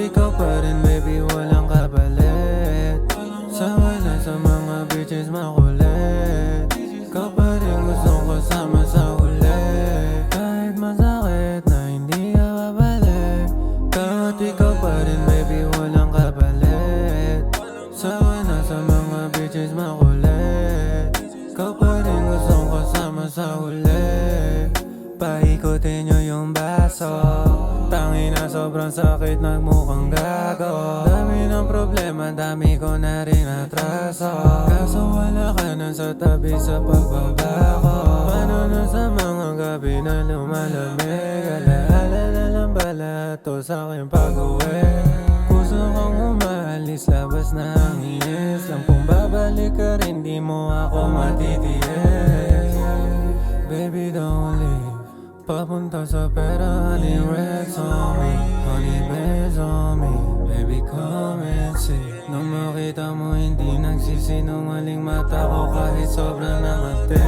ikaw pa rin baby, walang kapalit. Sawa na sa mga bitches makulit. Ikaw pa rin gustong kasama sa huli. Kahit masakit na hindi ka babalik. Kahit ikaw pa rin baby, walang kapalit. Sawa na sa mga bitches makulit. Ikaw pa rin gustong kasama sa huli. Paikutin nyo yung baso. Tangina sobrang sakit, nagmukhang gago. Dami ng problema, dami ko na rin atraso. Kaso wala ka na sa tabi sa pagbabako. Paano na sa mga gabi na lumalamig? Alaala na lang pala to sa aking pag-uwi. Gusto kong umalis, labas na ang inis. Lang kung babalik ka rin, di mo ako matitiis. Baby don't leave, papunta sa pera, honey racks on me, honey bands on me. Baby come and see. Nung makita mo hindi nagsisinungaling mata ko kahit sobrang nakate.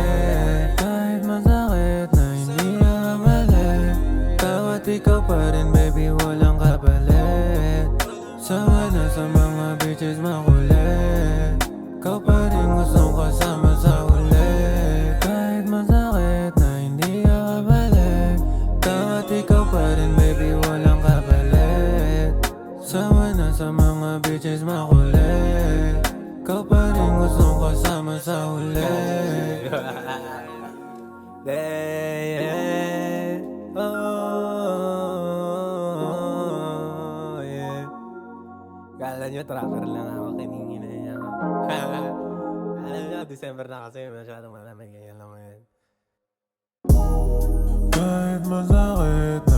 Kahit masakit na hindi nakabalik. Bawat ikaw pa rin baby, walang kapalit. Sawa na sa mga bitches makulit. Ikaw pa rin gustong kasama sa huli. Kahit masakit na hindi ka kabalik. Kahit ikaw pa rin baby, walang kapalit. Sawa na sa mga bitches makulit. Ikaw pa rin gustong kasama sa huli. Yeah. Oh, yeah. Kala nyo tracker lang ako, kiningin na niya ako. Alam nyo, December na kasi masyadong malamig, ganyan lang mo yan. Kahit masakit na